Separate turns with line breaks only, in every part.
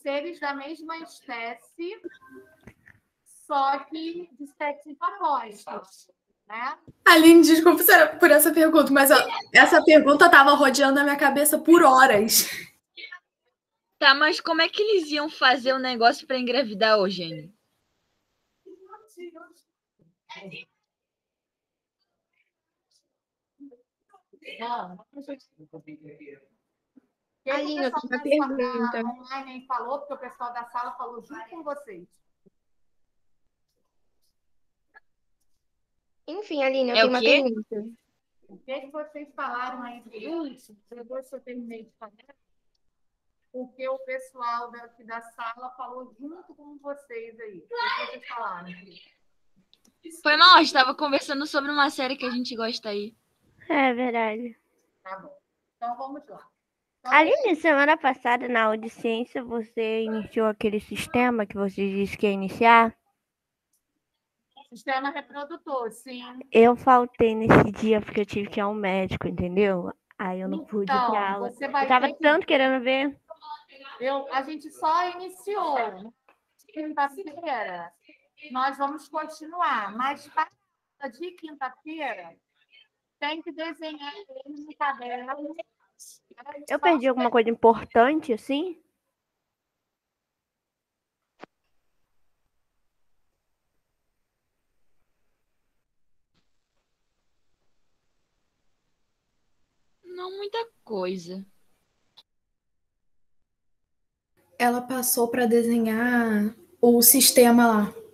seres da mesma espécie, só que de sexos opostos, né?
Aline, desculpa por essa pergunta, mas essa pergunta estava rodeando na minha cabeça por horas.
Tá, mas como é que eles iam fazer o negócio para engravidar, Eugênio?
Aline, eu tenho uma pergunta.
Online falou, porque o pessoal da sala falou junto com vocês.
Enfim, Aline, eu tenho uma pergunta.
O que vocês falaram aí por último? Depois que eu terminei de falar, porque o pessoal daqui da sala falou junto com vocês aí. O que vocês falaram?
Foi mal, a gente estava conversando sobre uma série que a gente gosta aí.
É verdade.
Tá bom. Então vamos lá.
Aline, semana passada na aula de ciência você iniciou aquele sistema que você disse que ia iniciar?
Sistema reprodutor, sim.
Eu faltei nesse dia porque eu tive que ir ao médico, entendeu? Aí eu não pude ir pra aula.
Você vai
eu tava tanto querendo ver.
A gente só iniciou quinta-feira. Nós vamos continuar, mas para de quinta-feira tem que desenhar ele no caderno.
Eu perdi alguma coisa importante, assim?
Não muita coisa.
Ela passou para desenhar o sistema lá.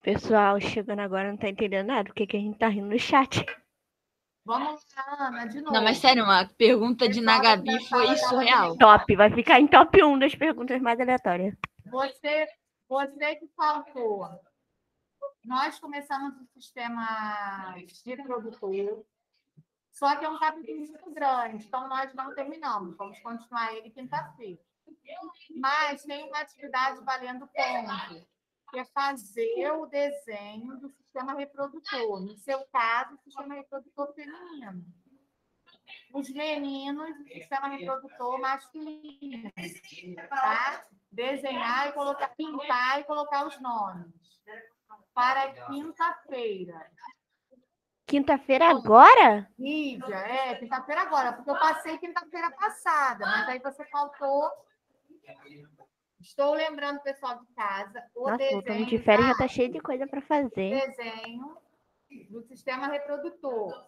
Pessoal, chegando agora não tá entendendo nada. O que a gente tá rindo no chat?
Vamos lá, Ana, de novo.
Não, mas sério, uma pergunta de Nagabi foi surreal.
Top, vai ficar em top 1 das perguntas mais aleatórias.
Você que faltou. Nós começamos o sistema de reprodutor, só que é um capítulo muito grande, então nós não terminamos. Vamos continuar ele quinta-feira. Mas tem uma atividade valendo ponto, que é fazer o desenho do sistema reprodutor. No seu caso, o sistema reprodutor feminino. Os meninos, o sistema reprodutor masculino. Tá? Desenhar e colocar, pintar e colocar os nomes. Para quinta-feira.
Quinta-feira agora?
Lídia, quinta-feira agora, porque eu passei quinta-feira passada, mas aí você faltou. Estou lembrando o pessoal de casa.
Nossa, voltamos de férias, já tá cheio de coisa para fazer.
Desenho do sistema reprodutor.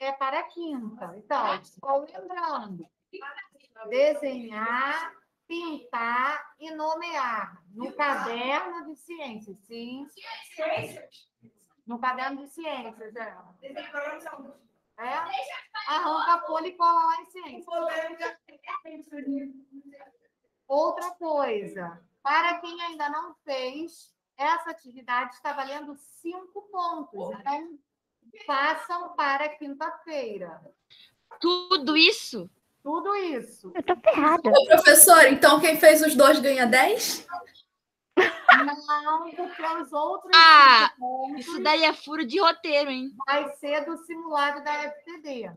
É para quinta. Então, estou lembrando. Desenhar, pintar e nomear. No caderno de ciências, sim. No caderno de ciências, Arranca a folha e cola lá em ciências. Outra coisa, para quem ainda não fez, essa atividade está valendo 5 pontos. Então, façam para quinta-feira.
Tudo isso?
Tudo isso.
Eu tô ferrada.
Ô, professor, então quem fez os 2 ganha 10?
Não, porque os outros pontos
isso daí é furo de roteiro, hein?
vai ser do simulado da FTD.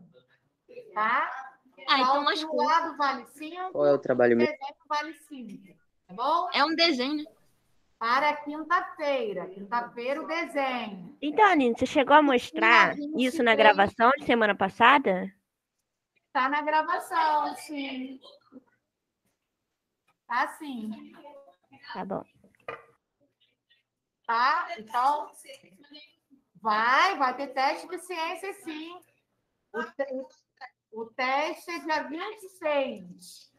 Tá?
Então
o simulado vale 5,
Qual é o trabalho
o
mesmo?
desenho vale 5. Tá bom?
É um desenho, né?
Para quinta-feira. Quinta-feira, o desenho.
Então, Aline, você chegou a mostrar isso na gravação de semana passada?
Está na gravação, sim. Tá, sim.
Tá bom.
Tá? Então, vai ter teste de ciência, sim. O teste é dia 26.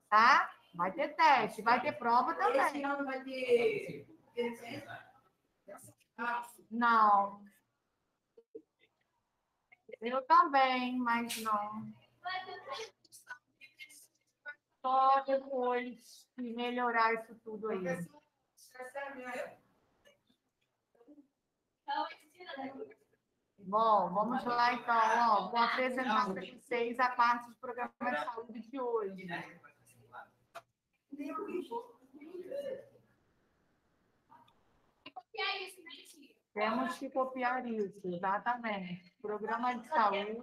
Tá? Vai ter teste, vai ter prova também. Não. Eu também, mas não. Só depois de melhorar isso tudo aí. Bom, vamos lá então. Vou apresentar para vocês a parte do programa de saúde de hoje. Temos que copiar isso, exatamente. Programa de saúde.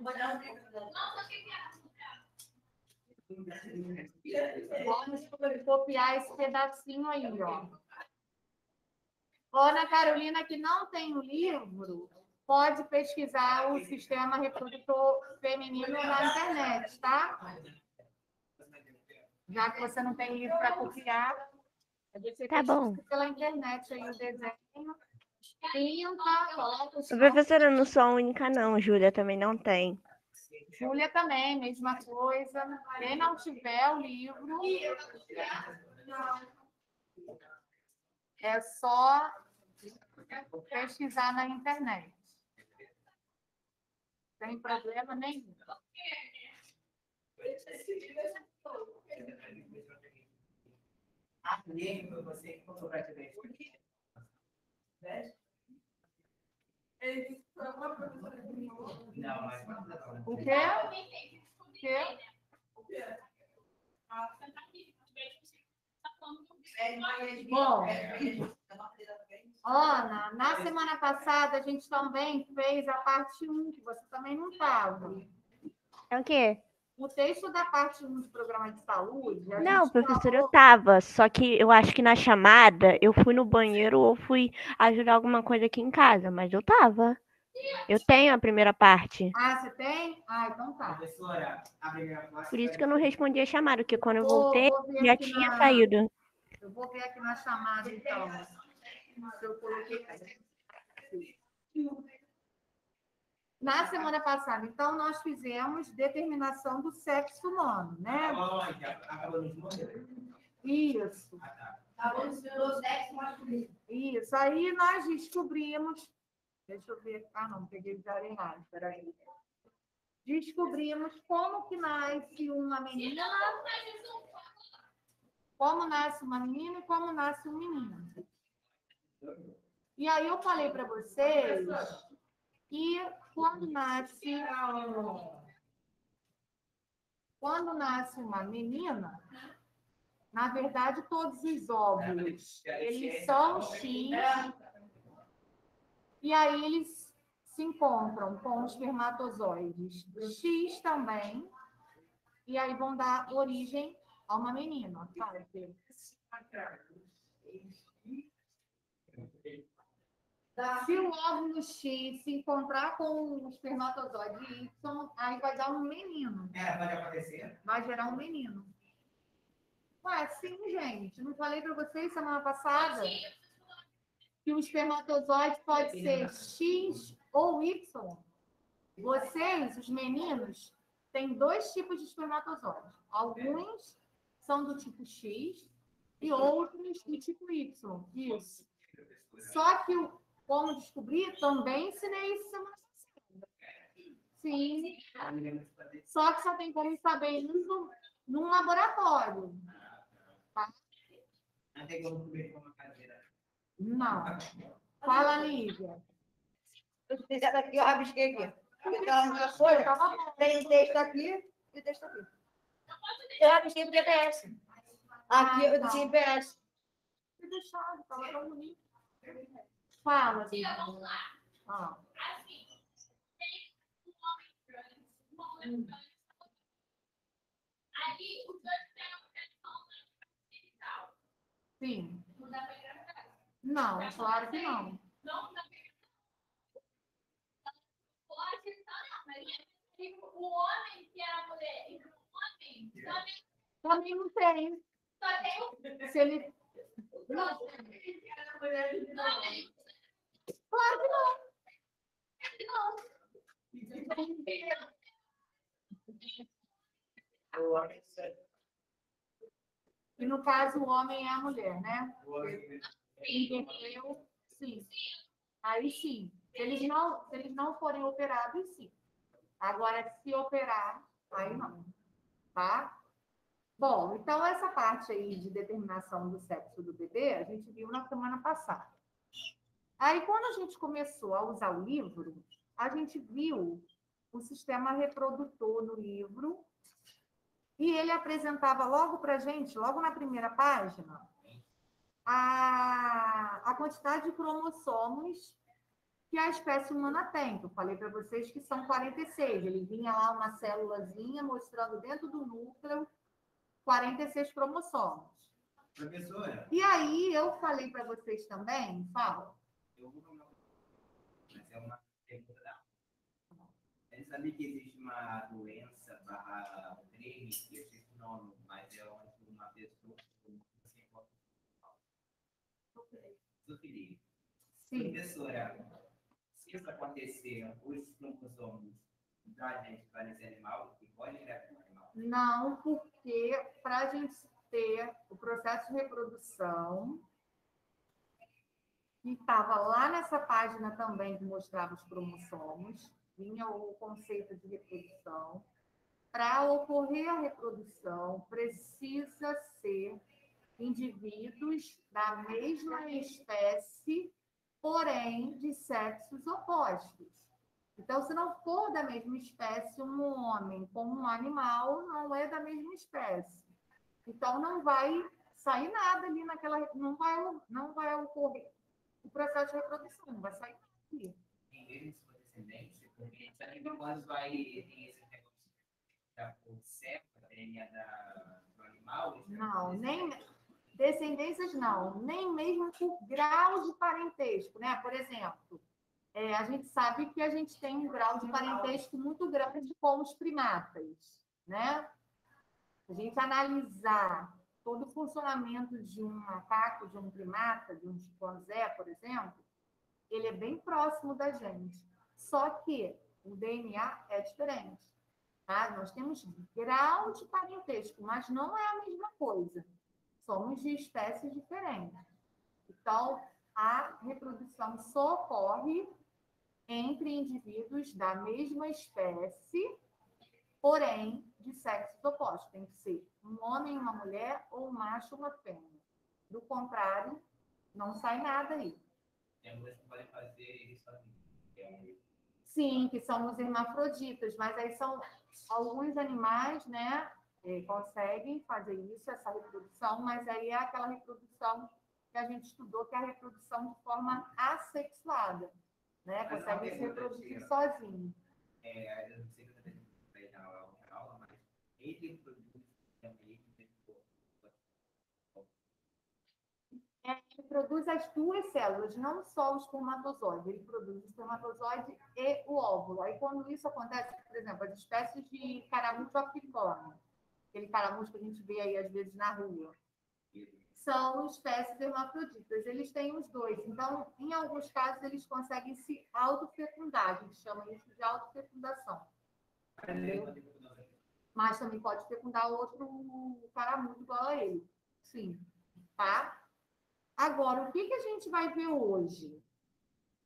Vamos copiar esse pedacinho aí, ó. Ana Carolina, que não tem o livro, pode pesquisar o sistema reprodutor feminino na internet, tá? Já que você não tem livro para copiar, você
Tá bom.
pesquisa pela internet aí o desenho, pinta, coloca os
Professora, eu não sou a única, não. Júlia também não tem.
Júlia também, mesma coisa. Quem não tiver o livro, é só pesquisar na internet. Não tem problema nenhum. O quê? O quê? Bom, Ana, na semana passada a gente também fez a parte 1, que você também não estava.
É o quê?
O texto da parte 1 do programa de saúde...
Não, professora, eu tava. Só que eu acho que na chamada eu fui no banheiro ou fui ajudar alguma coisa aqui em casa, mas eu tava. Eu tenho a primeira parte.
Ah, você tem? Ah, então tá.
Por isso que eu não respondi a chamada, porque quando eu
Vou
voltei,
ver
já
aqui
tinha saído.
Eu vou ver aqui na chamada, então. Se eu coloquei... Na semana passada, então, nós fizemos determinação do sexo humano, né? Isso. Isso. Aí nós descobrimos... Deixa eu ver. Ah, não, peguei o diário errado. Peraí. Descobrimos como que nasce uma menina, como nasce uma menina e como nasce um menino. E aí eu falei para vocês que quando nasce uma menina, na verdade, todos os óvulos, eles são X, e aí eles se encontram com os espermatozoides X também, e aí vão dar origem a uma menina. Se o óvulo X se encontrar com o espermatozoide Y, aí vai dar um menino. Pode acontecer? Vai gerar um menino. Ué, sim, gente. Não falei para vocês semana passada que o espermatozoide pode ser X ou Y? Vocês, os meninos, têm 2 tipos de espermatozoides. Alguns são do tipo X e outros do tipo Y. Isso. Só que como descobrir, também ensinei isso semana passada. Sim. Só que só tem como saber isso num laboratório. Tá? Não tem como comer com uma cadeira. Não. Fala, Lívia.
Eu fiz essa aqui, eu rabisquei aqui. Tem um texto aqui e o texto aqui. Eu rabisquei porque é PS. Aqui eu disse em PS.
Que deixado, estava tão bonito. Fala, Lívia. Ah. Sim. Não, claro que não. O homem que era mulher e o homem também não tem. Só tem se ele... Não. Claro que não. E no caso, o homem é a mulher, né? Entendeu? Sim. Aí sim. Se eles não forem operados, sim. Agora, se operar, aí não. Tá? Bom, então essa parte aí de determinação do sexo do bebê, a gente viu na semana passada. Aí, quando a gente começou a usar o livro, a gente viu o sistema reprodutor no livro e ele apresentava logo para a gente, logo na primeira página, a quantidade de cromossomos que a espécie humana tem, que eu falei para vocês que são 46. Ele vinha lá uma célulazinha mostrando dentro do núcleo 46 cromossomos.
Professora,
E aí eu falei para vocês também, fala.
eu vou mas é uma pergunta da. Ele sabia que existe uma doença barra creme, que eu esqueci o nome, mas é onde uma pessoa Zoofilia.
Sim.
Professora, se isso acontecer, os cromossomos da gente para esse animal, e pode engravidar um animal?
Não, porque para a gente ter o processo de reprodução, que estava lá nessa página também que mostrava os cromossomos, vinha o conceito de reprodução. Para ocorrer a reprodução, precisa ser indivíduos da mesma espécie, porém de sexos opostos. Então, se não for da mesma espécie, um homem com um animal não é da mesma espécie. Então, não vai sair nada ali naquela... Não vai ocorrer o processo de reprodução, não vai sair aqui.
Em vez de sua descendência, porque a gente sabe que quando vai ter esse negócio o certo, a DNA do animal...
Não, nem... Descendências não, nem mesmo por grau de parentesco, né? Por exemplo, a gente sabe que a gente tem um grau de parentesco muito grande com os primatas, né? A gente analisar todo o funcionamento de um macaco, de um primata, de um chimpanzé, por exemplo, ele é bem próximo da gente. Só que o DNA é diferente, tá? Nós temos grau de parentesco, mas não é a mesma coisa. Somos de espécies diferentes. Então, a reprodução só ocorre entre indivíduos da mesma espécie, porém de sexos opostos. Tem que ser um homem e uma mulher, ou um macho e uma fêmea. Do contrário, não sai nada aí.
Tem algumas que podem fazer isso sozinhos.
Sim, que são os hermafroditas, mas aí são alguns animais, né? Conseguem fazer isso, essa reprodução, mas aí é aquela reprodução que a gente estudou, que é a reprodução de forma assexuada, né? Consegue se reproduzir sozinho.
Eu não sei se eu na aula, mas ele reproduz também.
Ele produz as duas células, não só o espermatozoide. Ele produz o espermatozoide e o óvulo. Aí, quando isso acontece, por exemplo, as espécies de caramujo africano, aquele caramujo que a gente vê aí, às vezes, na rua, são espécies hermafroditas. Eles têm os dois. Então, em alguns casos, eles conseguem se autofecundar. A gente chama isso de autofecundação. Mas também pode fecundar outro caramujo igual a ele. Sim. Tá? Agora, o que a gente vai ver hoje?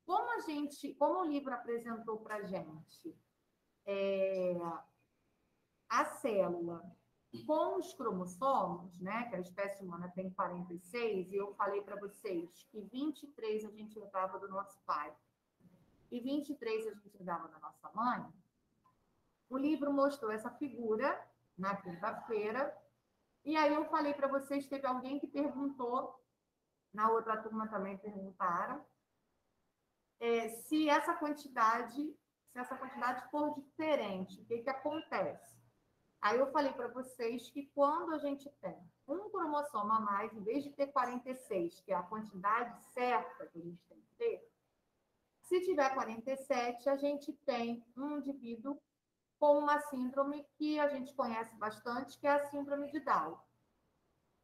Como o livro apresentou para a gente a célula com os cromossomos, né, que a espécie humana tem 46, e eu falei para vocês que 23 a gente herdava do nosso pai e 23 a gente herdava da nossa mãe, o livro mostrou essa figura na quinta-feira, e aí eu falei para vocês, teve alguém que perguntou, na outra turma também perguntaram, se essa quantidade for diferente, o que acontece? Aí eu falei para vocês que quando a gente tem um cromossomo a mais, em vez de ter 46, que é a quantidade certa que a gente tem que ter, se tiver 47, a gente tem um indivíduo com uma síndrome que a gente conhece bastante, que é a síndrome de Down.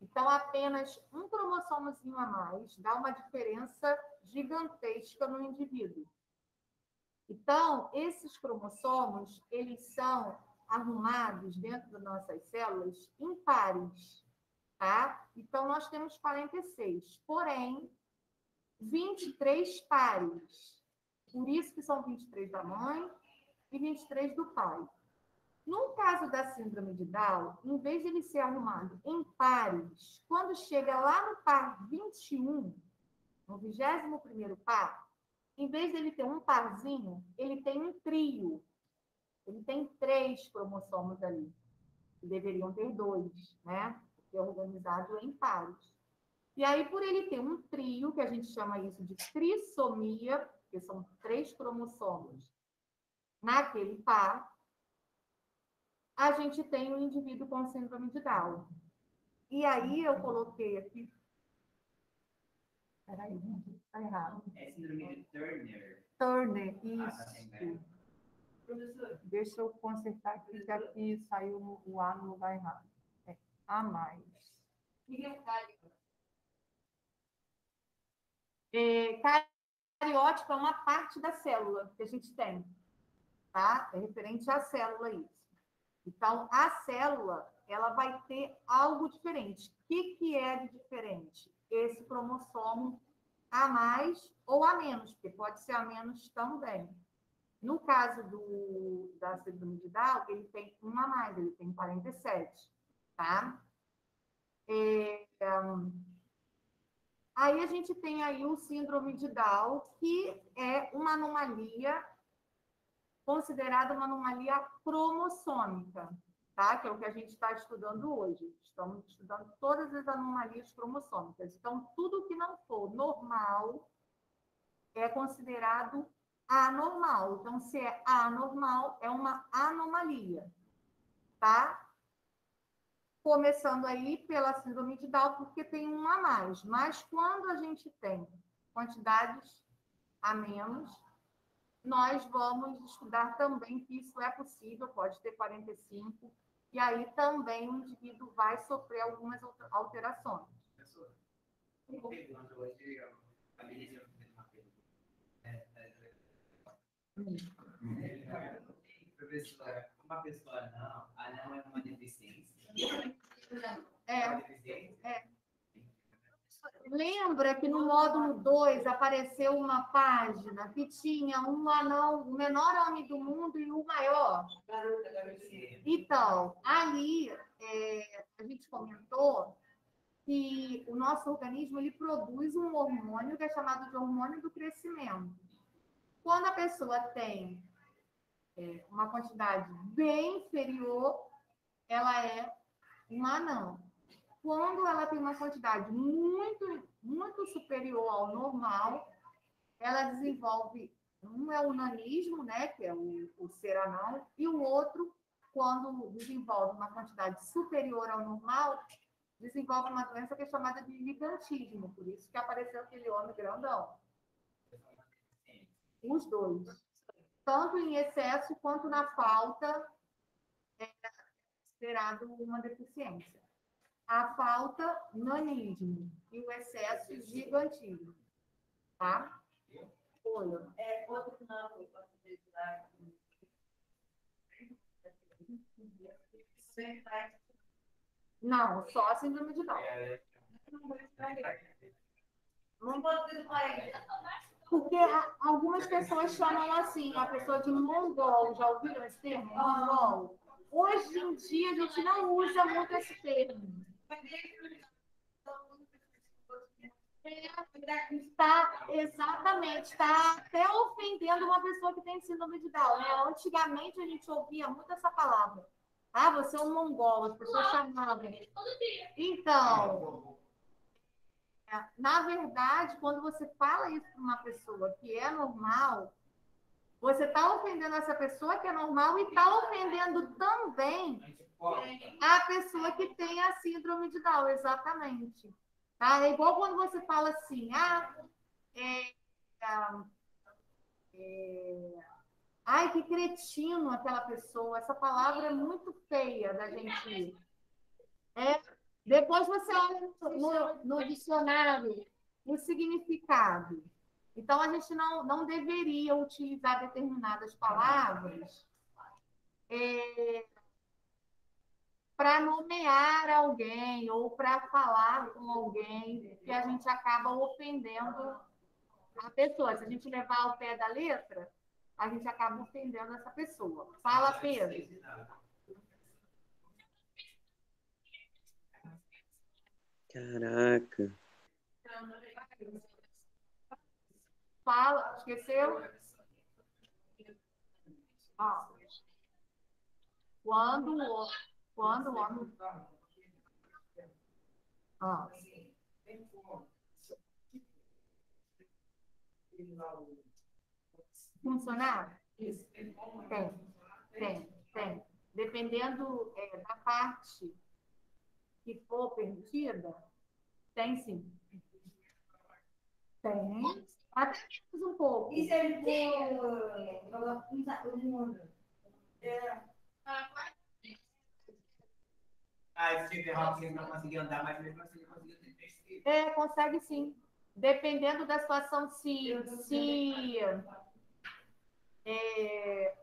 Então, apenas um cromossomozinho a mais dá uma diferença gigantesca no indivíduo. Então, esses cromossomos, eles são arrumados dentro das nossas células em pares, tá? Então, nós temos 46, porém, 23 pares. Por isso que são 23 da mãe e 23 do pai. No caso da síndrome de Down, em vez de ele ser arrumado em pares, quando chega lá no par 21, no 21º par, em vez de ele ter um parzinho, ele tem um trio. Ele tem 3 cromossomos ali. Deveriam ter 2, né? Porque é organizado em pares. E aí, por ele ter um trio, que a gente chama isso de trissomia, porque são 3 cromossomos naquele par, a gente tem um indivíduo com síndrome de Down. E aí eu coloquei aqui. Peraí, está errado.
É síndrome de Turner.
Turner,
Ah, tá sem
isso. Deixa eu consertar aqui, que aqui saiu o A no lugar errado. É A mais. Cariótipo é uma parte da célula que a gente tem, tá? É referente à célula isso. Então, a célula, ela vai ter algo diferente. O que é de diferente? Esse cromossomo a mais ou a menos, porque pode ser a menos também. No caso da síndrome de Down, ele tem um a mais, ele tem 47, tá? Aí a gente tem aí o síndrome de Down, que é uma anomalia, considerada uma anomalia cromossômica, tá? Que é o que a gente está estudando hoje. Estamos estudando todas as anomalias cromossômicas. Então, tudo que não for normal é considerado anormal. Então, se é anormal, é uma anomalia, tá? Começando aí pela síndrome de Down, porque tem um a mais. Mas quando a gente tem quantidades a menos, nós vamos estudar também que isso é possível, pode ter 45, e aí também o indivíduo vai sofrer algumas alterações.
Pegando hoje, a Melissa fez uma pergunta. Professora, uma pessoa não é uma deficiência?
Lembra que no módulo 2 apareceu uma página que tinha um anão, o menor homem do mundo e o maior? Então, ali a gente comentou que o nosso organismo ele produz um hormônio que é chamado de hormônio do crescimento. Quando a pessoa tem uma quantidade bem inferior, ela é um anão. Quando ela tem uma quantidade muito superior ao normal, ela desenvolve, um é o nanismo, né, que é o ser anão, e o outro, quando desenvolve uma quantidade superior ao normal, desenvolve uma doença que é chamada de gigantismo, por isso que apareceu aquele homem grandão. Os dois. Tanto em excesso quanto na falta, é considerado uma deficiência. A falta, nanismo, e o excesso, gigantismo. Tá? Olha.
Outro não,
Não, só a síndrome de Down.
não pode dizer.
Porque algumas pessoas chamam assim, a pessoa de mongol. Já ouviram esse termo? Mongol. Hoje em dia, a gente não usa muito esse termo. Exatamente, está até ofendendo uma pessoa que tem síndrome de Down, né? Antigamente, a gente ouvia muito essa palavra. Ah, você é um mongol, as pessoas chamavam. Então, na verdade, quando você fala isso para uma pessoa que é normal, você está ofendendo essa pessoa que é normal e está ofendendo também a pessoa que tem a síndrome de Down, exatamente. Tá? É igual quando você fala assim, ai, que cretino aquela pessoa. Essa palavra é muito feia da gente. Depois você olha no dicionário o significado. Então, a gente não deveria utilizar determinadas palavras para nomear alguém ou para falar com alguém que a gente acaba ofendendo a pessoa. Se a gente levar ao pé da letra, a gente acaba ofendendo essa pessoa. Fala, Pedro.
Caraca.
Fala, esqueceu? Ah. Quando o homem... Ah. funcionar? Tem. Dependendo da parte que for permitida, tem sim. Tem. Até um pouco.
E se ele for o mundo?
Ah, se tiver Hawking não conseguir andar, mas mesmo assim ele conseguiu ter 3 filhos.
Consegue sim. Dependendo da situação, se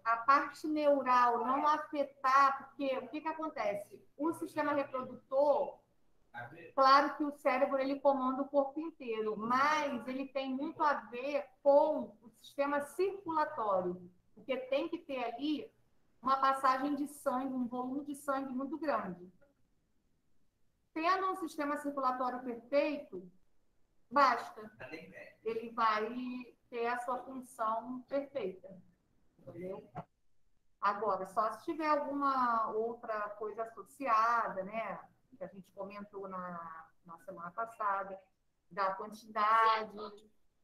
a parte neural não afetar, porque o que acontece? O sistema reprodutor, claro que o cérebro ele comanda o corpo inteiro, mas ele tem muito a ver com o sistema circulatório, porque tem que ter ali uma passagem de sangue, um volume de sangue muito grande. Tendo um sistema circulatório perfeito, basta. Ele vai ter a sua função perfeita. Entendeu? Agora, só se tiver alguma outra coisa associada, né? Que a gente comentou na semana passada, da quantidade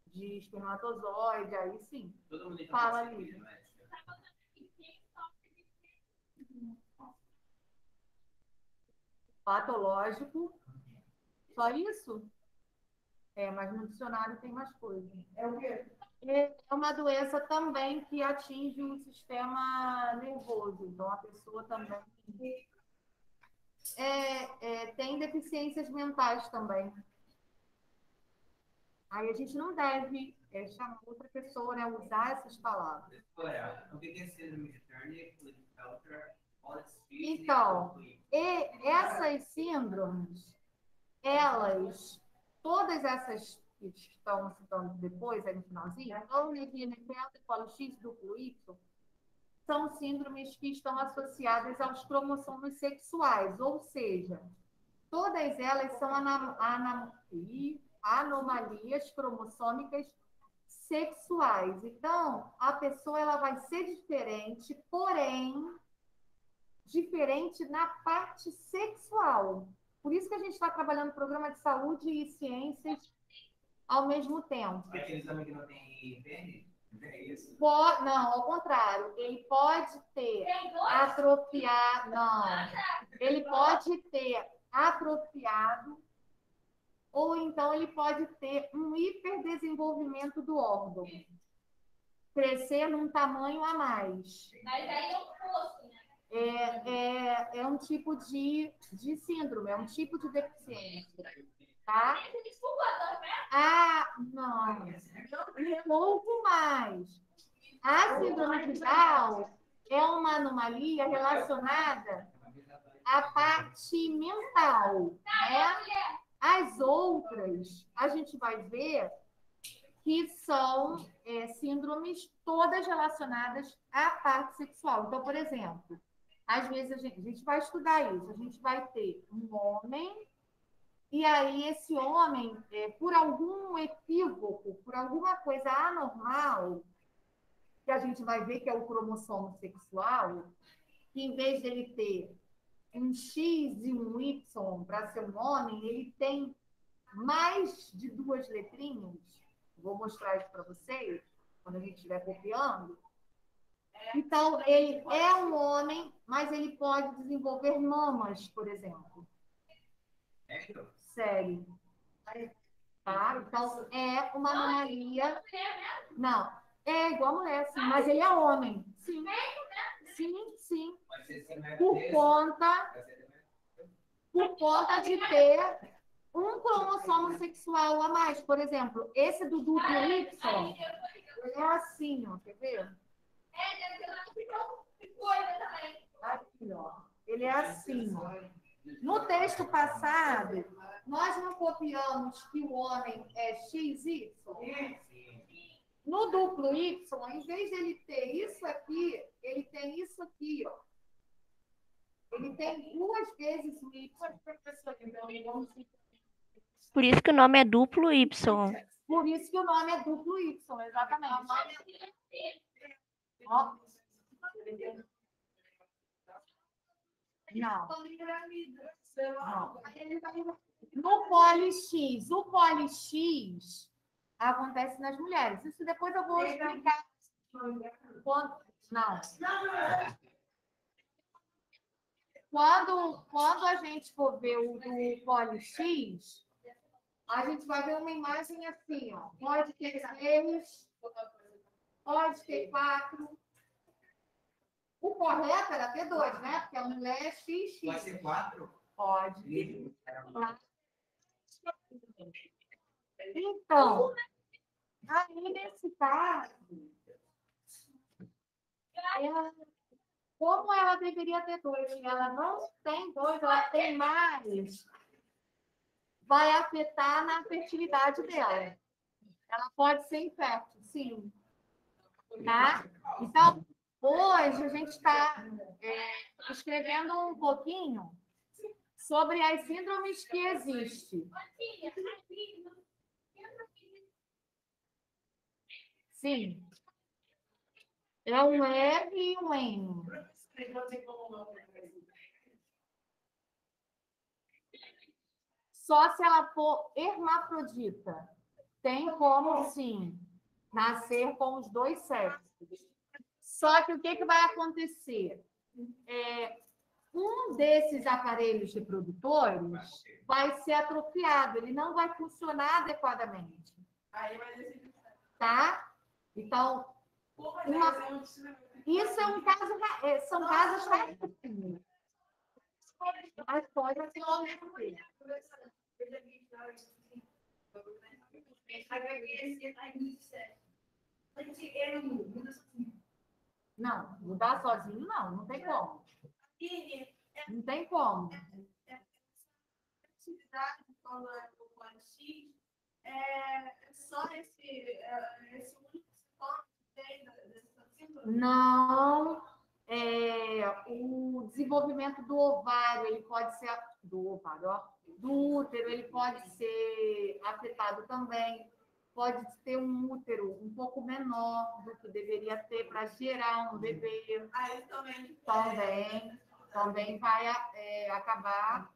de espermatozoide, aí sim. Fala ali. Patológico. Só isso? Mas no dicionário tem mais coisas.
É o quê?
É uma doença também que atinge o sistema nervoso. Então, a pessoa também tem deficiências mentais também. Aí a gente não deve chamar outra pessoa, né, usar essas palavras.
O que é síndrome de Turner?
Então, essas síndromes, todas essas que estão citando depois, aí no finalzinho, Neufeld, Polo-X, duplo Y, são síndromes que estão associadas aos cromossomos sexuais, ou seja, todas elas são anomalias cromossômicas sexuais. Então, a pessoa ela vai ser diferente, porém, diferente na parte sexual. Por isso que a gente está trabalhando programa de saúde e ciências ao mesmo tempo.
Aquele exame que não tem pênis? É isso?
Não, ao contrário. Ele pode ter atrofiado. Não. Ele pode ter atrofiado, ou então ele pode ter um hiperdesenvolvimento do órgão. Crescer num tamanho a mais.
Mas aí eu fosse, né?
É um tipo de síndrome, é um tipo de deficiência. Tá? Não. Pouco mais. A síndrome de Down é uma anomalia relacionada à parte mental, né? As outras, a gente vai ver que são síndromes todas relacionadas à parte sexual. Então, por exemplo, às vezes a gente vai estudar isso, a gente vai ter um homem, e aí esse homem, por algum equívoco, por alguma coisa anormal, que a gente vai ver que é o cromossomo sexual, que em vez dele ter um X e um Y para ser um homem, ele tem mais de 2 letrinhas. Vou mostrar isso para vocês, quando a gente estiver copiando. Então, ele é um homem, mas ele pode desenvolver mamas, por exemplo. Sério. Tá? Então, é uma anomalia. Não, é igual a mulher, sim, mas ele é homem. Sim. Sim. Por conta de ter um cromossomo sexual a mais. Por exemplo, esse do duplo Y, ele é assim, ó. Quer ver? Aqui, ó. Ele é assim, ó. No texto passado, nós não copiamos que o homem é XY? No duplo Y, em vez de ele ter isso aqui, ele tem isso aqui, ó. Ele tem 2 vezes o Y.
Por isso que o nome é duplo Y.
Por isso que o nome é duplo Y, exatamente. Ó. Não. No poli-X. O poli-X acontece nas mulheres. Isso depois eu vou explicar Não. Quando a gente for ver o do Poli-X, a gente vai ver uma imagem assim, ó. Pode ter 6, pode ter 4. O correto era ter 2, né? Porque a mulher é XX.
Pode ser 4?
Pode. Então, aí nesse caso, como ela deveria ter 2, e ela não tem 2, ela tem mais, vai afetar na fertilidade dela. Ela pode ser infértil, sim. Tá? Então, hoje a gente está escrevendo um pouquinho sobre as síndromes que existem. Sim. É um R e um N. Só se ela for hermafrodita. Tem como, sim, nascer com os 2 sexos. Só que o que vai acontecer? Um desses aparelhos reprodutores vai ser atrofiado, ele não vai funcionar adequadamente. Tá? Então, isso é um caso, são casos raríssimos. Mas pode acontecer. Não, mudar sozinho não, não tem como. Não tem como. Só esse único sintoma que tem dessa síndrome? Não. O desenvolvimento do ovário, ele pode ser do útero, ele pode ser afetado também. Pode ter um útero um pouco menor do que deveria ter para gerar um bebê. Aí também vai acabar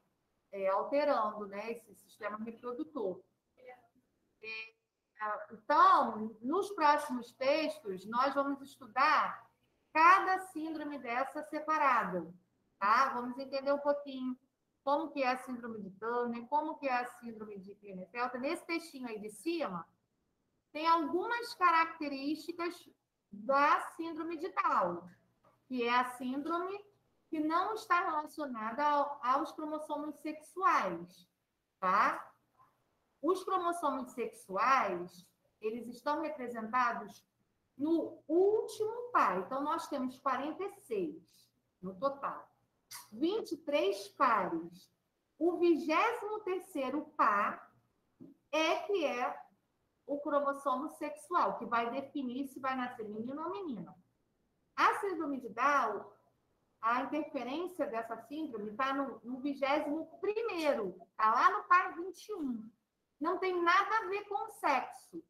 alterando, né, esse sistema reprodutor. Então, nos próximos textos, nós vamos estudar cada síndrome dessa separada, tá? Vamos entender um pouquinho como que é a síndrome de Turner, como que é a síndrome de Klinefelter. Nesse textinho aí de cima, tem algumas características da síndrome de Down, que é a síndrome que não está relacionada aos cromossomos sexuais, tá? Os cromossomos sexuais, eles estão representados no último par. Então, nós temos 46 no total. 23 pares. O 23º par que é o cromossomo sexual, que vai definir se vai nascer menino ou menina. A síndrome de Down, a interferência dessa síndrome está no 21º, está lá no par 21. Não tem nada a ver com o sexo,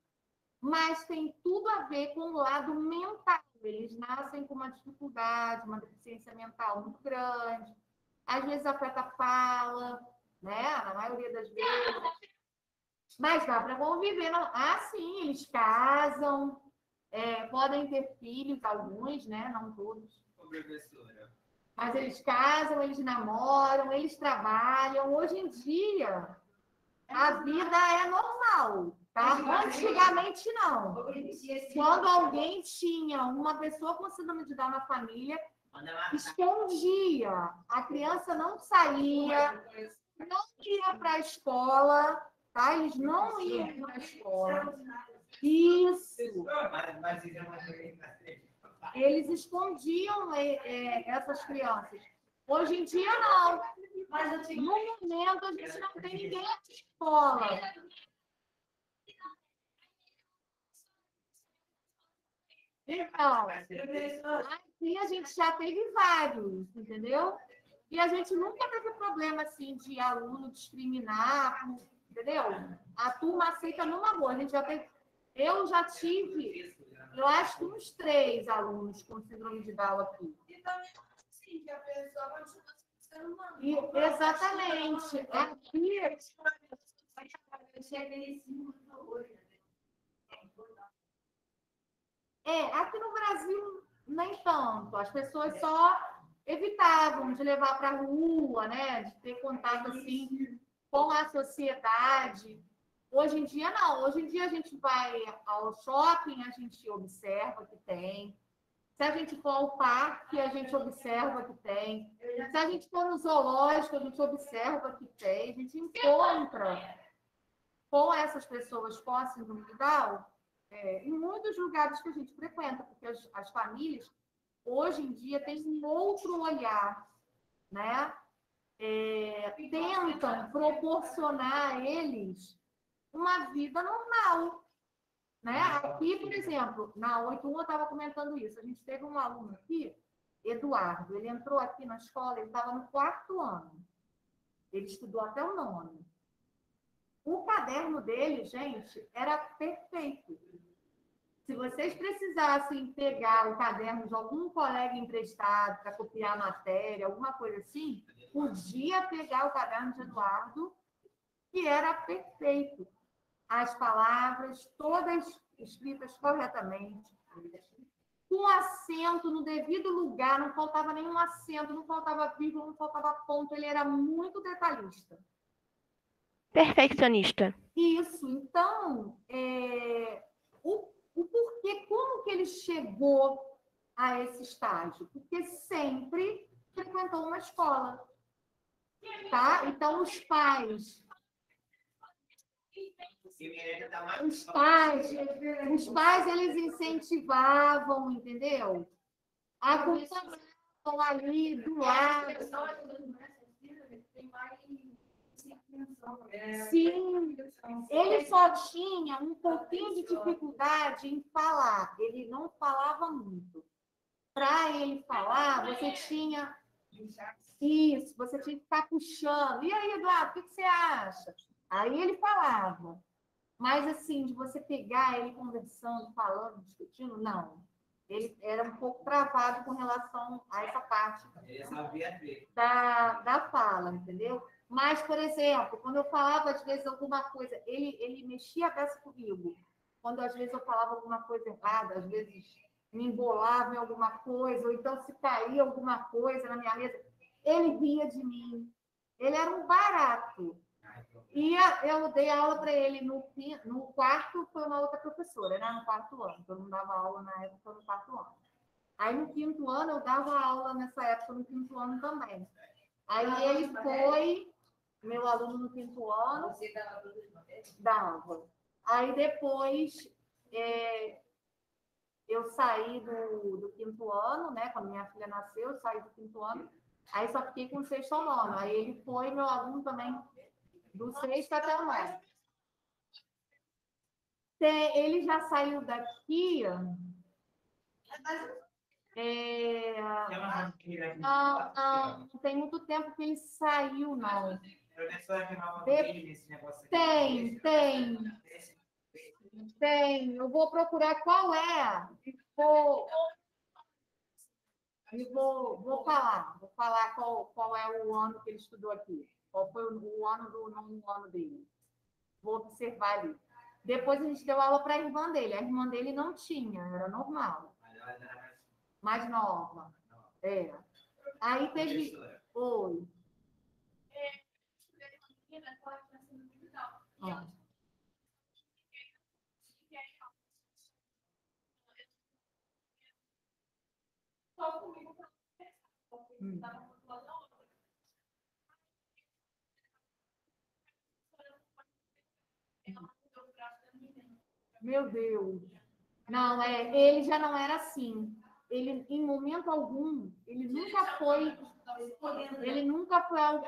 mas tem tudo a ver com o lado mental. Eles nascem com uma dificuldade, uma deficiência mental muito grande. Às vezes afeta a fala, né? Na maioria das vezes. Mas dá para conviver. Sim, eles casam, podem ter filhos, alguns, né? Não todos. Mas eles casam, eles namoram, eles trabalham. Hoje em dia, a vida é normal, tá? Antigamente, não. Quando alguém tinha uma pessoa com síndrome de Down na família, escondia. A criança não saía, não ia para a escola, tá? Eles não iam para a escola. Isso. Eles escondiam essas crianças. Hoje em dia, não. No momento, a gente não tem ninguém na escola. Então, aqui a gente já teve vários, entendeu? E a gente nunca teve problema, assim, de aluno discriminar, entendeu? A turma aceita numa boa. A gente já teve... Eu já tive, eu acho que uns 3 alunos com síndrome de Down aqui. E também, sim, que a pessoa continua sendo humana. Exatamente. Aqui... Aqui no Brasil, nem tanto. As pessoas só evitavam de levar para a rua, né? De ter contato assim com a sociedade. Hoje em dia, não. Hoje em dia, a gente vai ao shopping, a gente observa que tem. Se a gente for ao parque, a gente observa que tem. Se a gente for no zoológico, a gente observa que tem. A gente encontra com essas pessoas com a síndrome de Down em muitos lugares que a gente frequenta, porque as famílias, hoje em dia, têm um outro olhar, né? Tentam proporcionar a eles uma vida normal, né? Aqui, por exemplo, na 81 eu estava comentando isso. A gente teve um aluno aqui, Eduardo, ele entrou aqui na escola, ele estava no 4º ano. Ele estudou até o 9º. O caderno dele, gente, era perfeito. Se vocês precisassem pegar o caderno de algum colega emprestado para copiar a matéria, alguma coisa assim, podia pegar o caderno de Eduardo, que era perfeito. As palavras todas escritas corretamente, com acento no devido lugar, não faltava nenhum acento, não faltava vírgula, não faltava ponto, ele era muito detalhista.
Perfeccionista.
Isso, então, o porquê, como que ele chegou a esse estágio? Porque sempre frequentou uma escola, tá? Então, os pais, eles incentivavam, entendeu? Acompanhavam ali do lado. Sim, ele só tinha um pouquinho de dificuldade em falar. Ele não falava muito. Para ele falar, você tinha isso, você tinha que ficar puxando. E aí, Eduardo, o que você acha? Aí ele falava. Mas, assim, de você pegar ele conversando, falando, discutindo, não. Ele era um pouco travado com relação a essa parte da fala, entendeu? Mas, por exemplo, quando eu falava, às vezes, alguma coisa, ele mexia a peça comigo. Quando, às vezes, eu falava alguma coisa errada, às vezes me embolava em alguma coisa, ou então se caía alguma coisa na minha mesa, ele ria de mim. Ele era um barato. E eu dei aula para ele no 4º, foi uma outra professora, né? No 4º ano, eu não dava aula na época no 4º ano. Aí no 5º ano, eu dava aula nessa época no 5º ano também. Aí ele foi meu aluno no 5º ano, dava. Aí depois eu saí do 5º ano, né? Quando minha filha nasceu, eu saí do 5º ano. Aí só fiquei com o 6º ao 9º. Aí ele foi meu aluno também do 6º até o 9º. Ele já saiu daqui. Não tem muito tempo que ele saiu, não. Tem. Eu vou procurar qual é. Vou falar qual é o ano que ele estudou aqui. Qual foi o ano do 9º ano dele. Vou observar ali. Depois a gente deu aula para a irmã dele. A irmã dele não tinha, era normal. Mais nova. Aí teve. Oi. Meu Deus. Não, ele já não era assim. Ele, em momento algum, ele nunca foi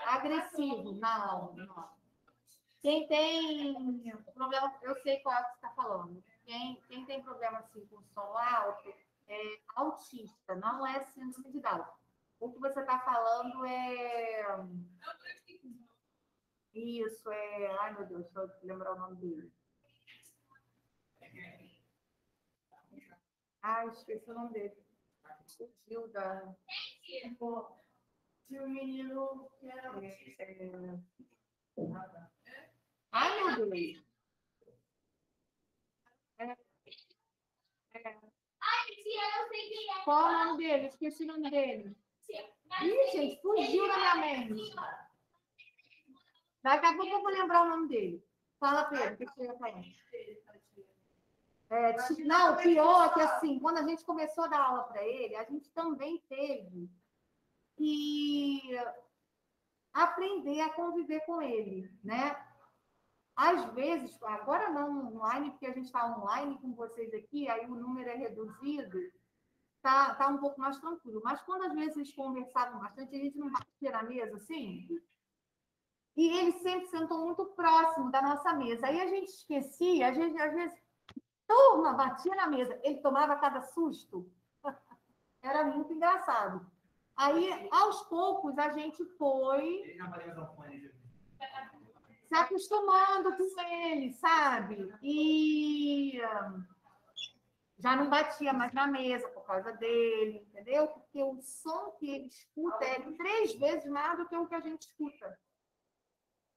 agressivo. Não. Quem tem problema, eu sei qual é que você está falando. Quem tem problema assim com som alto é autista, não é síndrome de Down. O que você está falando é. Isso, Ai, meu Deus, deixa eu lembrar o nome dele. Esqueci o nome dele. O tio da. Tio menino que era. Ai, meu Deus. Qual o nome dele? Esqueci o nome dele. Ih, gente, fugiu da minha mente. Daqui a pouco eu vou lembrar o nome dele. Fala, Pedro, o que você ia falar? Não, o pior é que, assim, quando a gente começou a dar aula para ele, a gente também teve que aprender a conviver com ele, né? Às vezes, agora não online, porque a gente está online com vocês aqui, aí o número é reduzido, tá um pouco mais tranquilo. Mas quando às vezes eles conversavam bastante, a gente não batia na mesa, assim, e ele sempre sentou muito próximo da nossa mesa. Aí a gente esquecia, às vezes, turma, batia na mesa, ele tomava cada susto. Era muito engraçado. Aí, aos poucos, a gente foi se acostumando com ele, sabe? E já não batia mais na mesa por causa dele, entendeu? Porque o som que ele escuta é 3 vezes mais do que o que a gente escuta.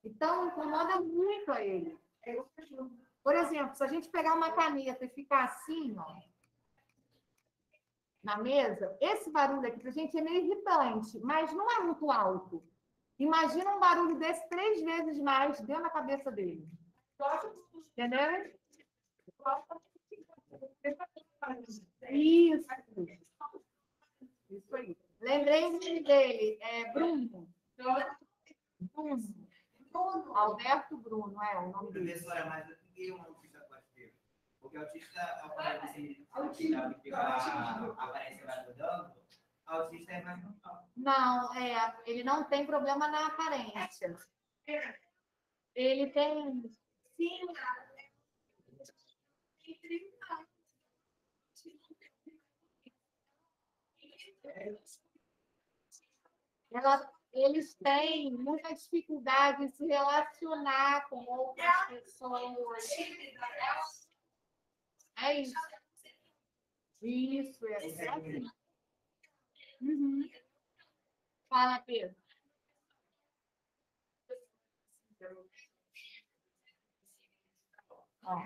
Então, incomoda muito a ele. Por exemplo, se a gente pegar uma caneta e ficar assim, ó, na mesa, esse barulho aqui pra gente é meio irritante, mas não é muito alto. Imagina um barulho desse 3 vezes mais dentro da cabeça dele. Entendeu? Isso. Isso aí. Lembrei o nome dele, é Bruno. Bruno. Alberto Bruno, é o nome dele.
Professora, mas o que é um autista plastico? Porque o autista, ao contrário desse autista que a aparência vai mudando, autista é mais normal.
Não, ele não tem problema na aparência. Ele tem, sim. Eles têm muita dificuldade em se relacionar com outras pessoas. É isso. Isso, é assim. Uhum. Fala, Pedro. Ó.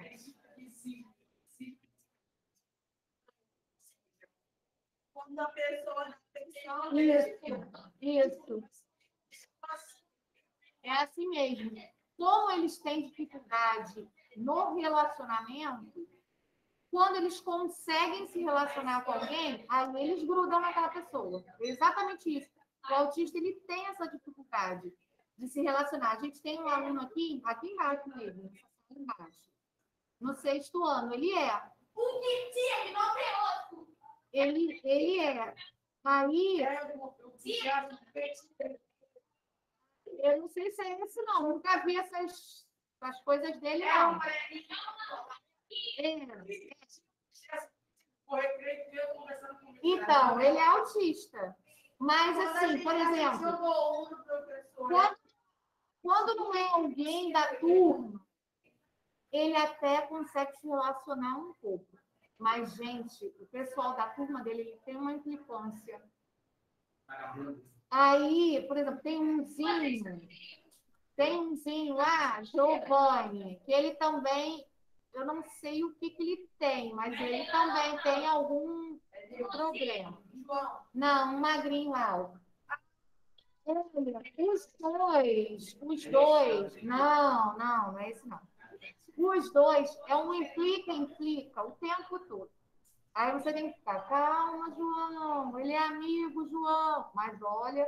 Quando a pessoa
Isso. É assim mesmo. Como eles têm dificuldade no relacionamento, quando eles conseguem se relacionar com alguém, aí eles grudam naquela pessoa. É exatamente isso. O autista, ele tem essa dificuldade de se relacionar. A gente tem um aluno aqui embaixo mesmo, embaixo, no 6º ano. Ele é. Ele é. Aí, eu não sei se é esse, não. Eu nunca vi essas coisas dele, não. Então, ele é autista. Mas, assim, por exemplo, quando não é alguém da turma, ele até consegue se relacionar um pouco. Mas, gente, o pessoal da turma dele, ele tem uma implicância. Aí, por exemplo, tem umzinho lá, Giovanni, que ele também, eu não sei o que ele tem, mas ele também tem algum problema. Não, um magrinho alto. Os dois, não é esse não. Os dois é um implica o tempo todo. Aí você tem que ficar, calma, João, ele é amigo, João. Mas olha,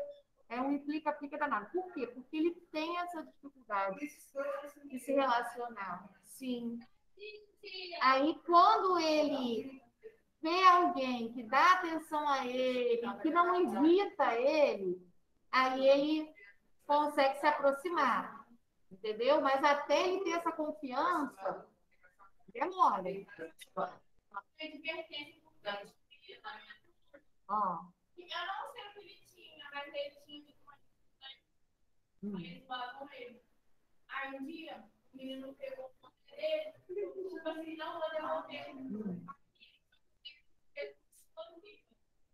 é um implica danado. Por quê? Porque ele tem essa dificuldade de se relacionar. Sim. Aí, quando ele vê alguém que dá atenção a ele, que não irrita ele, aí ele consegue se aproximar. Entendeu? Mas até ele ter essa confiança, demora. Ó.
Eu não sei o que ele tinha, mas ele tinha uma eles falavam com ele. Aí um dia, o menino pegou o nome dele, tipo assim, não vou devolver.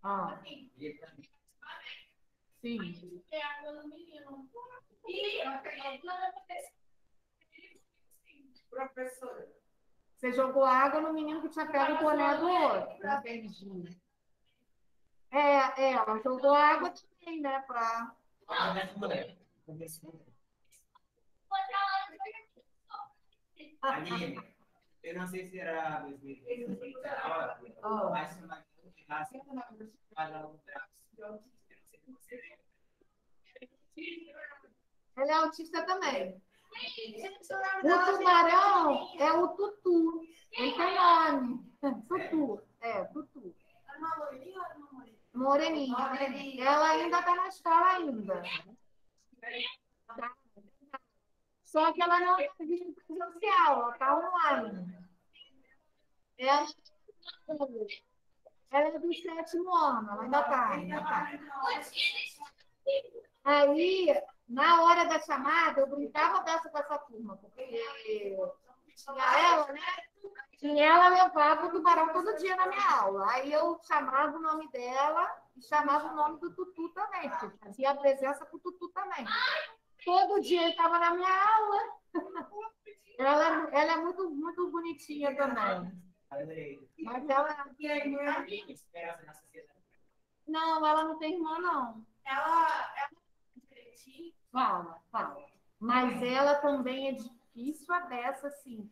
Assim,
Sim.
pelo menino. E
Professora,
Você jogou água no menino que tinha pego o boné do outro. Entendi. Ela jogou água também, né?
Aline, eu não sei se era 2020, mas se uma cada um
Ela é autista também. O tubarão é o Tutu. Ele tem nome. Tutu. Tutu. Moreninha. Ela ainda está na escola ainda. Só que ela não é presencial, ela está online. Ela é do 7º ano, ela ainda está. Aí, na hora da chamada, eu brincava dessa com essa turma, porque tinha ela, né? E ela levava o tubarão todo dia na minha aula. Aí eu chamava o nome dela e chamava o nome do Tutu também, porque fazia a presença com o Tutu também. Todo dia ele estava na minha aula. Ela é muito, muito bonitinha também. Mas ela. Não, ela não tem irmã, não. Ela fala. Mas ela também é difícil a dessa, assim,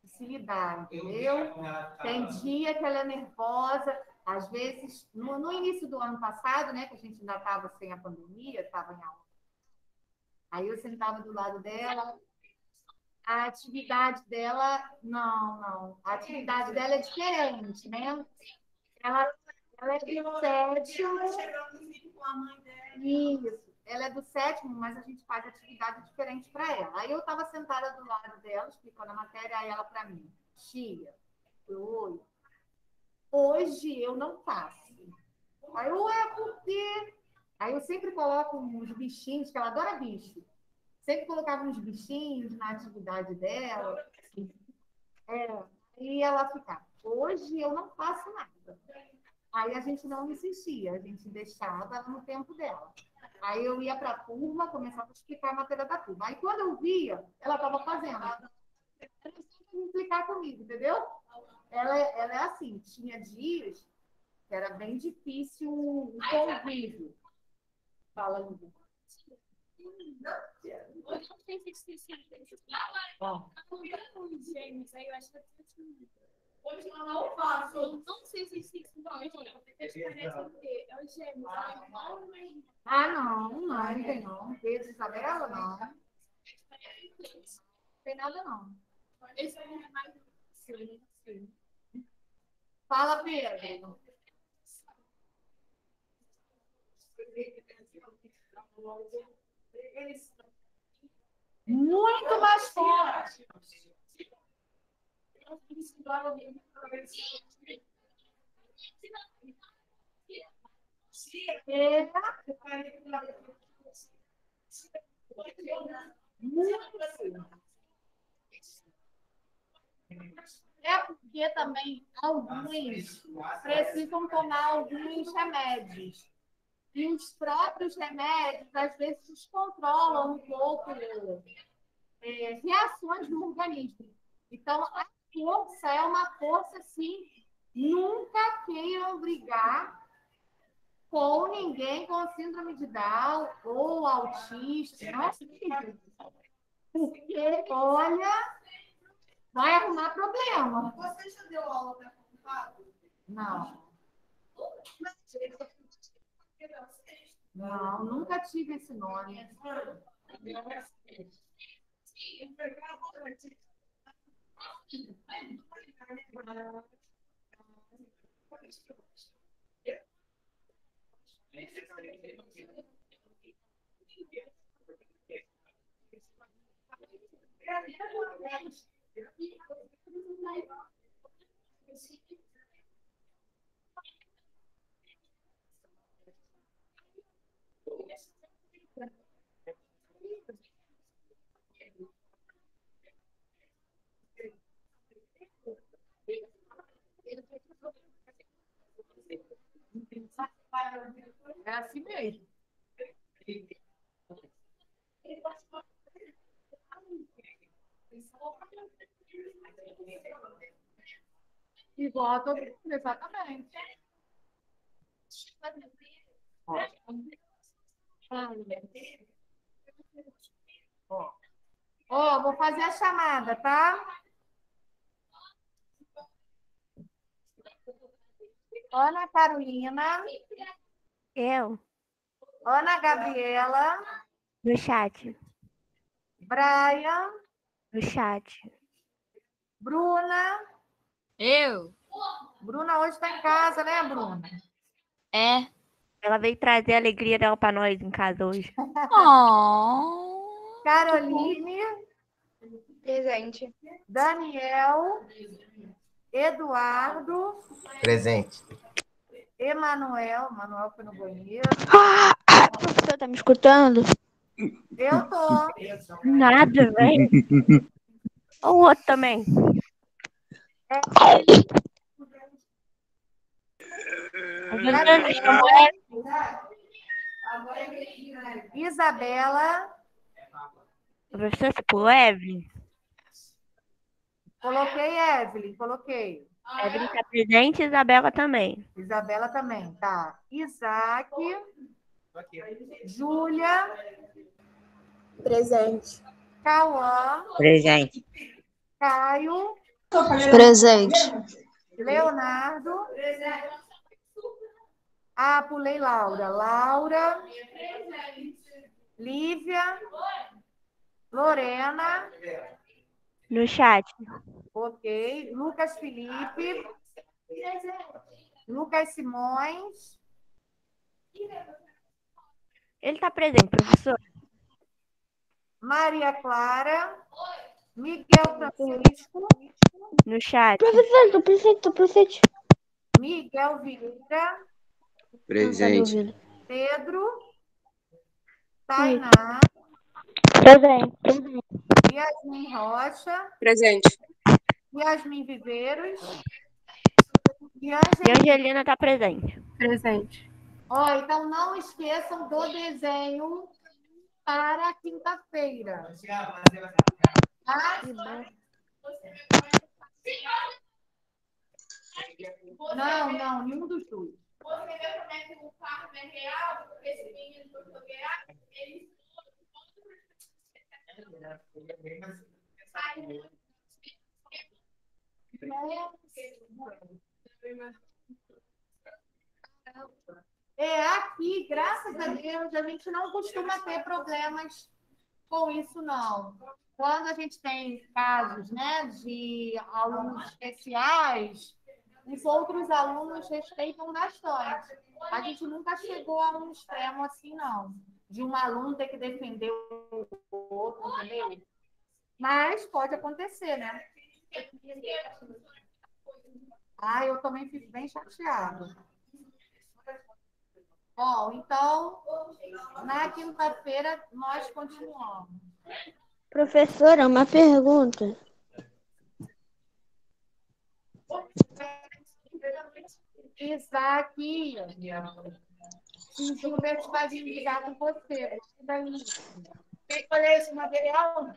de se lidar, entendeu? Tem dia que ela é nervosa. Às vezes, no início do ano passado, né, que a gente ainda estava sem a pandemia, estava em aula. Aí eu sentava do lado dela. A atividade dela, não. A atividade dela é diferente, né? Ela é do 7º. Isso. Ela é do 7º, mas a gente faz atividade diferente para ela. Aí eu estava sentada do lado dela, explicando a matéria, aí ela para mim, tia, oi. Hoje eu não faço. Aí eu, por quê? Aí eu sempre coloco uns bichinhos, que ela adora bicho. Sempre colocava uns bichinhos na atividade dela. E ela ficava, hoje eu não faço nada. Aí a gente não insistia, a gente deixava ela no tempo dela. Aí eu ia para a turma, começava a explicar a matéria da turma. Aí quando eu via, ela estava fazendo. Ela sempre explicar comigo, entendeu? Ela é assim, tinha dias que era bem difícil o convívio. Fala, Lívia.
Gêmeos, aí eu acho que hoje eu não faço. Eu não sei se existe não. É os gêmeos.
Não tem não. Beijo, Isabela, não. Não tem nada, não.
Esse é mais sim.
Fala, Pedro. Muito mais forte. É porque também alguns precisam tomar alguns remédios. E os próprios remédios, às vezes, descontrolam um pouco reações no organismo. Então, a força é uma força, assim, nunca queiram brigar com ninguém com síndrome de Down ou autista. Não é possível. Porque, olha, vai arrumar problema.
Você já deu aula para contato?
Não. Não, nunca tive esse nome. É assim mesmo. Igual a todo mundo, exatamente. Ó, vou fazer a chamada, tá? Ana Carolina,
Eu,
Ana Gabriela,
no chat,
Brian,
no chat.
Bruna.
Eu?
Bruna hoje está em casa, né, Bruna?
É.
Ela veio trazer a alegria dela pra nós em casa hoje.
Oh.
Caroline,
Presente.
Daniel, Eduardo,
Presente.
Emanuel. Manuel foi no banheiro.
Professor, tá me escutando?
Eu tô.
Nada, velho. O outro também.
Isabela,
Professor, tipo, Evelyn.
coloquei Evelyn, coloquei.
Evelyn tá presente e Isabela também.
Isabela também, tá. Isaac, Júlia,
Presente.
Cauã,
Presente.
Caio,
Presente.
Leonardo. Ah, pulei Laura. Laura, Lívia, Lorena,
No chat.
ok. Lucas Felipe, Lucas Simões,
Ele tá presente, professor.
Maria Clara, Miguel Francisco,
No chat.
Professor, tô presente.
Miguel Vieira,
Presente.
Pedro, Tainá,
Presente.
Yasmin Rocha,
Presente.
Yasmin Viveiros e
E
Angelina.
Angelina tá presente.
Presente.
Ó, então não esqueçam do desenho para quinta-feira. Tá? Não, nenhum dos dois.
Você vê como é que o carro é real, esse menino do fogueira, ele
Aqui, graças a Deus, a gente não costuma ter problemas com isso, não. Quando a gente tem casos, né, de alunos especiais, os outros alunos respeitam bastante. A gente nunca chegou a um extremo assim, não. De um aluno ter que defender o outro, entendeu? Mas pode acontecer, né? Eu também fico bem chateada. Bom, então, na quinta-feira, nós continuamos.
Professora, uma pergunta.
Isaac, se o Gilberto vai vir ligar com você. Quem colher esse material?